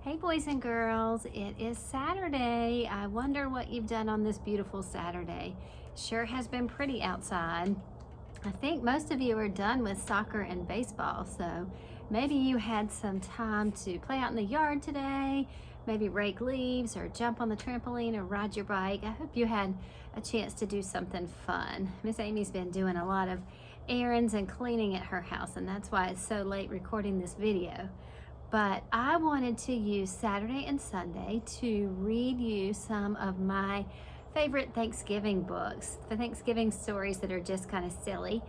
Hey boys and girls, it is Saturday. I wonder what you've done on this beautiful Saturday. Sure has been pretty outside. I think most of you are done with soccer and baseball, so maybe you had some time to play out in the yard today, maybe rake leaves or jump on the trampoline or ride your bike. I hope you had a chance to do something fun. Miss Amy's been doing a lot of errands and cleaning at her house, and that's why it's so late recording this video. But I wanted to use Saturday and Sunday to read you some of my favorite Thanksgiving books, the Thanksgiving stories that are just kind of silly.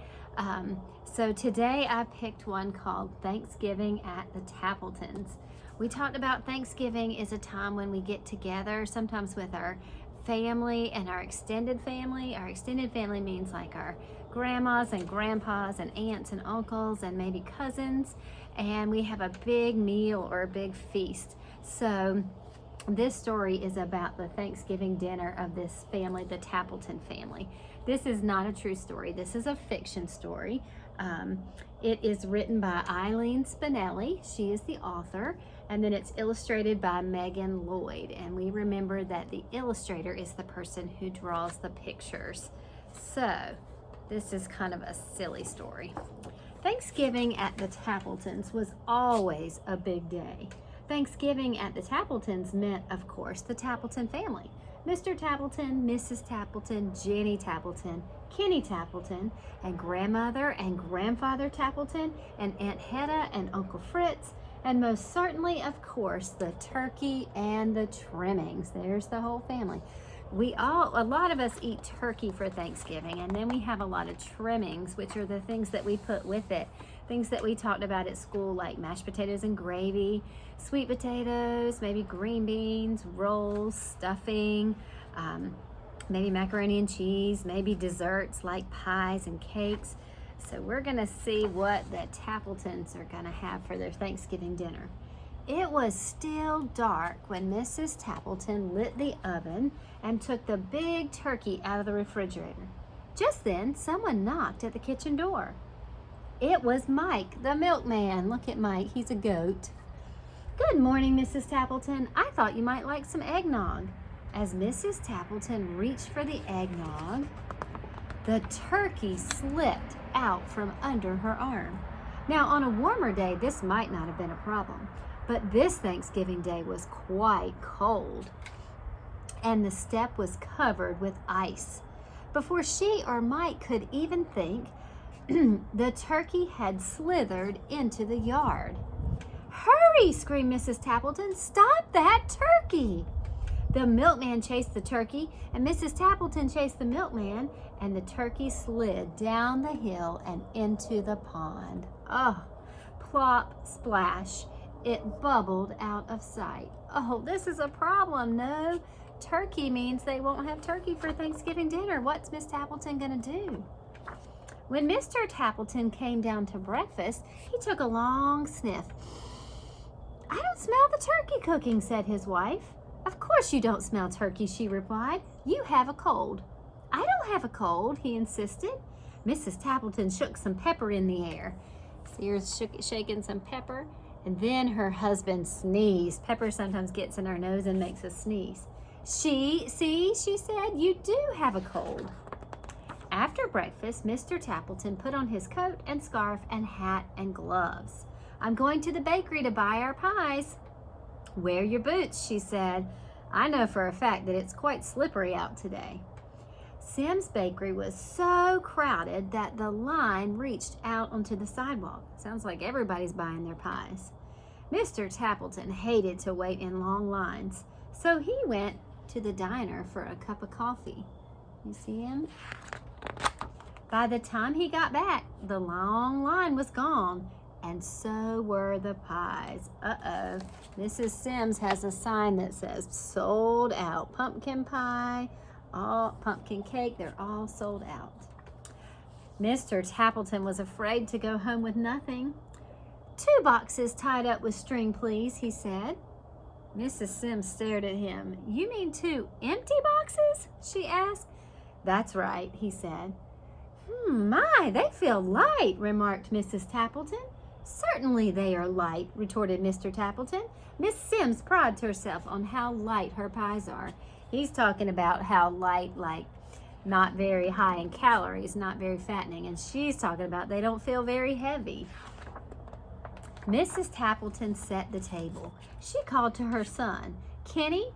So today I picked one called Thanksgiving at the Tappletons. We talked about Thanksgiving is a time when we get together, sometimes with our family and our extended family. Our extended family means like our grandmas and grandpas and aunts and uncles and maybe cousins, and we have a big meal or a big feast. So this story is about the Thanksgiving dinner of this family, the Tappleton family. This is not a true story. This is a fiction story. It is written by Eileen Spinelli. She is the author, and then it's illustrated by Megan Lloyd. And we remember that the illustrator is the person who draws the pictures. So this is kind of a silly story. Thanksgiving at the Tappletons was always a big day. Thanksgiving at the Tappletons meant, of course, the Tappleton family. Mr. Tappleton, Mrs. Tappleton, Jenny Tappleton, Kenny Tappleton, and grandmother and grandfather Tappleton, and Aunt Hedda and Uncle Fritz, and most certainly, of course, the turkey and the trimmings. There's the whole family. A lot of us eat turkey for Thanksgiving, and then we have a lot of trimmings, which are the things that we put with it. Things that we talked about at school, like mashed potatoes and gravy, sweet potatoes, maybe green beans, rolls, stuffing, maybe macaroni and cheese, maybe desserts like pies and cakes. So we're gonna see what the Tappletons are gonna have for their Thanksgiving dinner. It was still dark when Mrs. Tappleton lit the oven and took the big turkey out of the refrigerator. Just then, someone knocked at the kitchen door. It was Mike, the milkman. Look at Mike, he's a goat. Good morning, Mrs. Tappleton. I thought you might like some eggnog. As Mrs. Tappleton reached for the eggnog, the turkey slipped out from under her arm. Now, on a warmer day, this might not have been a problem, but this Thanksgiving day was quite cold, and the step was covered with ice. Before she or Mike could even think, the turkey had slithered into the yard. Hurry, screamed Mrs. Tappleton. Stop that turkey! The milkman chased the turkey, and Mrs. Tappleton chased the milkman, and the turkey slid down the hill and into the pond. Oh, plop, splash. It bubbled out of sight. Oh, this is a problem. No, turkey means they won't have turkey for Thanksgiving dinner. What's Miss Tappleton gonna do? When Mr. Tappleton came down to breakfast, he took a long sniff. I don't smell the turkey cooking, said his wife. Of course you don't smell turkey, she replied. You have a cold. I don't have a cold, he insisted. Mrs. Tappleton shook some pepper in the air. See her shaking some pepper? And then her husband sneezed. Pepper sometimes gets in our nose and makes us sneeze. See, she said, you do have a cold. After breakfast, Mr. Tappleton put on his coat and scarf and hat and gloves. I'm going to the bakery to buy our pies. Wear your boots, she said. I know for a fact that it's quite slippery out today. Sim's bakery was so crowded that the line reached out onto the sidewalk. Sounds like everybody's buying their pies. Mr. Tappleton hated to wait in long lines, so he went to the diner for a cup of coffee. You see him? By the time he got back, the long line was gone, and so were the pies. Uh-oh. Mrs. Sims has a sign that says, sold out. Pumpkin pie, all pumpkin cake, they're all sold out. Mr. Tappleton was afraid to go home with nothing. 2 boxes tied up with string, please, he said. Mrs. Sims stared at him. You mean 2 empty boxes? She asked. That's right, he said. My, they feel light, remarked Mrs. Tappleton. Certainly they are light, retorted Mr. Tappleton. Miss Sims prides herself on how light her pies are. He's talking about how light, like not very high in calories, not very fattening, and she's talking about they don't feel very heavy. Mrs. Tappleton set the table. She called to her son, Kenny,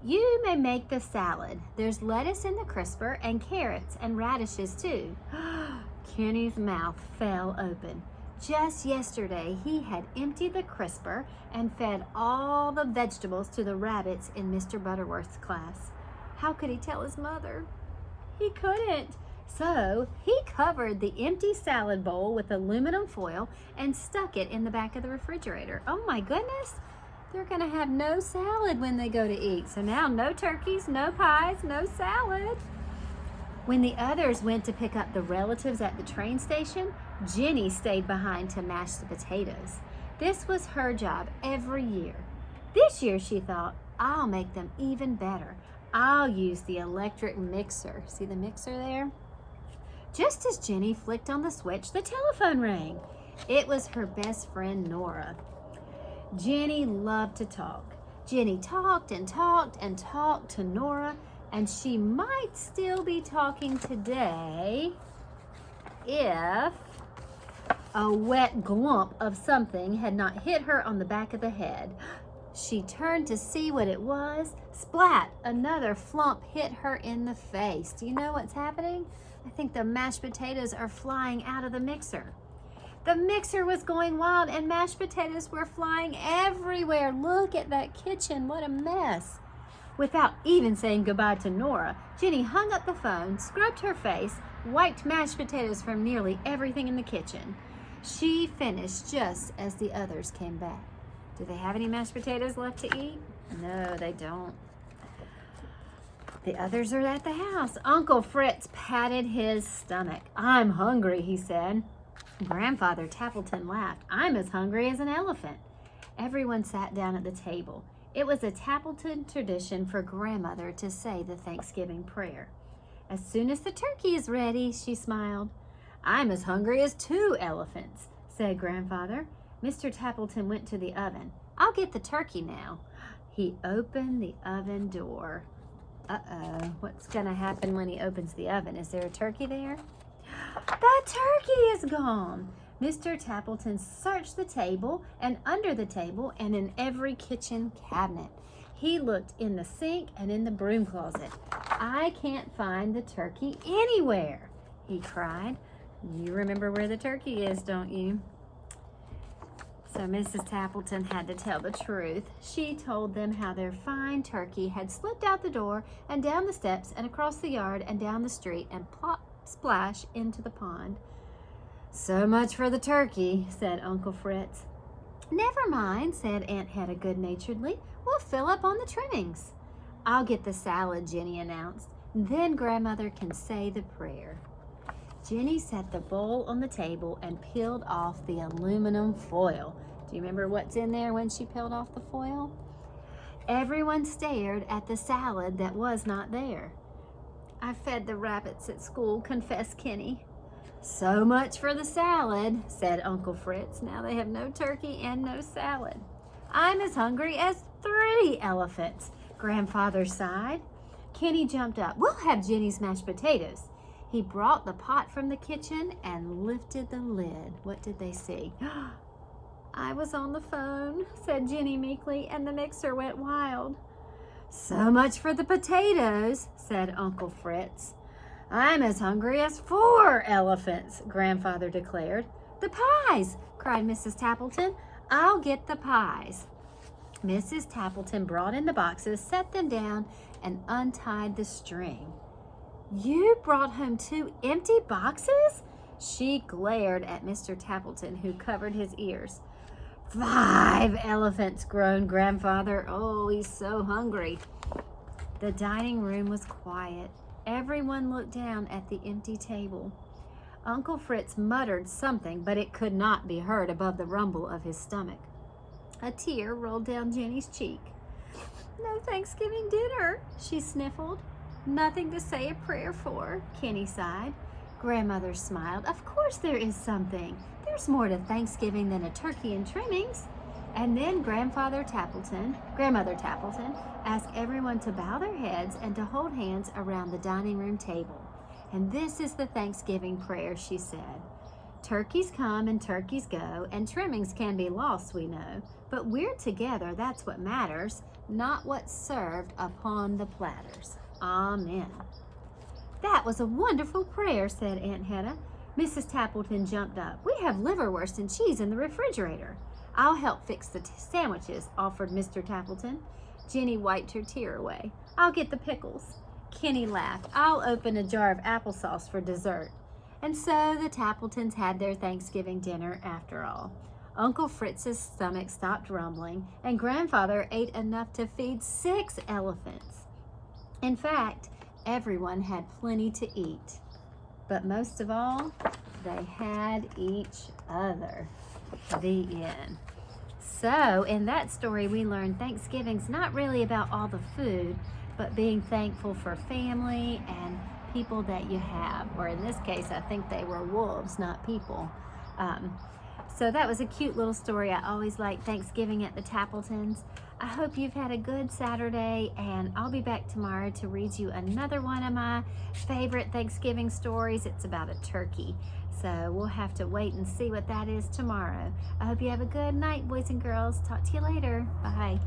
you may make the salad. There's lettuce in the crisper and carrots and radishes too. Kenny's mouth fell open. Just yesterday, he had emptied the crisper and fed all the vegetables to the rabbits in Mr. Butterworth's class. How could he tell his mother? He couldn't. So he covered the empty salad bowl with aluminum foil and stuck it in the back of the refrigerator. Oh my goodness, they're going to have no salad when they go to eat. So now no turkeys, no pies, no salad. When the others went to pick up the relatives at the train station, Jenny stayed behind to mash the potatoes. This was her job every year. This year, she thought, I'll make them even better. I'll use the electric mixer. See the mixer there? Just as Jenny flicked on the switch, the telephone rang. It was her best friend, Nora. Jenny loved to talk. Jenny talked and talked and talked to Nora, and she might still be talking today if a wet glump of something had not hit her on the back of the head. She turned to see what it was. Splat! Another flump hit her in the face. Do you know what's happening? I think the mashed potatoes are flying out of the mixer. The mixer was going wild and mashed potatoes were flying everywhere. Look at that kitchen. What a mess. Without even saying goodbye to Nora, Jenny hung up the phone, scrubbed her face, wiped mashed potatoes from nearly everything in the kitchen. She finished just as the others came back. Do they have any mashed potatoes left to eat? No, they don't. The others are at the house. Uncle Fritz patted his stomach. I'm hungry, he said. Grandfather Tappleton laughed. I'm as hungry as an elephant. Everyone sat down at the table. It was a Tappleton tradition for Grandmother to say the Thanksgiving prayer. As soon as the turkey is ready, she smiled. I'm as hungry as 2 elephants, said Grandfather. Mr. Tappleton went to the oven. I'll get the turkey now. He opened the oven door. Uh-oh, what's going to happen when he opens the oven? Is there a turkey there? The turkey is gone. Mr. Tappleton searched the table and under the table and in every kitchen cabinet. He looked in the sink and in the broom closet. I can't find the turkey anywhere, he cried. You remember where the turkey is, don't you? So Mrs. Tappleton had to tell the truth. She told them how their fine turkey had slipped out the door and down the steps and across the yard and down the street and plop, splash into the pond. So much for the turkey, said Uncle Fritz. Never mind, said Aunt Hedda good-naturedly. We'll fill up on the trimmings. I'll get the salad, Jenny announced. Then Grandmother can say the prayer. Jenny set the bowl on the table and peeled off the aluminum foil. Do you remember what's in there when she peeled off the foil? Everyone stared at the salad that was not there. I fed the rabbits at school, confessed Kenny. So much for the salad, said Uncle Fritz. Now they have no turkey and no salad. I'm as hungry as 3 elephants, Grandfather sighed. Kenny jumped up. We'll have Jenny's mashed potatoes. He brought the pot from the kitchen and lifted the lid. What did they see? I was on the phone, said Jenny meekly, and the mixer went wild. So much for the potatoes, said Uncle Fritz. I'm as hungry as 4 elephants, Grandfather declared. The pies, cried Mrs. Tappleton. I'll get the pies. Mrs. Tappleton brought in the boxes, set them down, and untied the string. You brought home 2 empty boxes? She glared at Mr. Tappleton, who covered his ears. 5 elephants, groaned Grandfather. Oh, he's so hungry. The dining room was quiet. Everyone looked down at the empty table. Uncle Fritz muttered something, but it could not be heard above the rumble of his stomach. A tear rolled down Jenny's cheek. No Thanksgiving dinner, she sniffled. Nothing to say a prayer for, Kenny sighed. Grandmother smiled. Of course there is something. There's more to Thanksgiving than a turkey and trimmings. And then Grandmother Tappleton asked everyone to bow their heads and to hold hands around the dining room table. And this is the Thanksgiving prayer, she said. Turkeys come and turkeys go, and trimmings can be lost, we know. But we're together, that's what matters, not what's served upon the platters. Amen. That was a wonderful prayer, said Aunt Hedda. Mrs. Tappleton jumped up. We have liverwurst and cheese in the refrigerator. I'll help fix the sandwiches, offered Mr. Tappleton. Jenny wiped her tear away. I'll get the pickles. Kenny laughed. I'll open a jar of applesauce for dessert. And so the Tappletons had their Thanksgiving dinner after all. Uncle Fritz's stomach stopped rumbling, and Grandfather ate enough to feed 6 elephants. In fact, everyone had plenty to eat. But most of all, they had each other. The end. So, in that story, we learned Thanksgiving's not really about all the food, but being thankful for family and people that you have. Or in this case, I think they were wolves, not people. So that was a cute little story. I always like Thanksgiving at the Tappletons. I hope you've had a good Saturday, and I'll be back tomorrow to read you another one of my favorite Thanksgiving stories. It's about a turkey. So we'll have to wait and see what that is tomorrow. I hope you have a good night, boys and girls. Talk to you later. Bye.